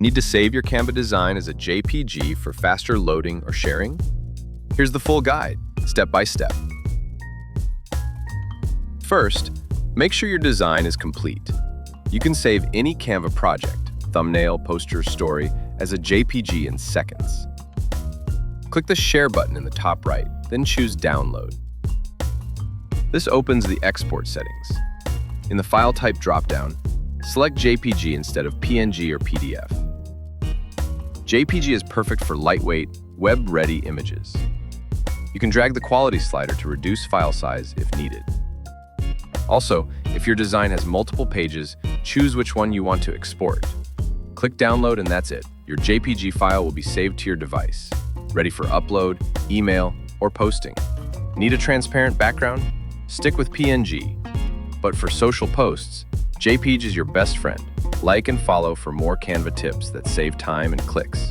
Need to save your Canva design as a JPG for faster loading or sharing? Here's the full guide, step by step. First, make sure your design is complete. You can save any Canva project, thumbnail, poster, story, as a JPG in seconds. Click the Share button in the top right, then choose Download. This opens the export settings. In the File Type dropdown, select JPG instead of PNG or PDF. JPG is perfect for lightweight, web-ready images. You can drag the quality slider to reduce file size if needed. Also, if your design has multiple pages, choose which one you want to export. Click Download and that's it. Your JPG file will be saved to your device, ready for upload, email, or posting. Need a transparent background? Stick with PNG. But for social posts, JPG is your best friend. Like and follow for more Canva tips that save time and clicks.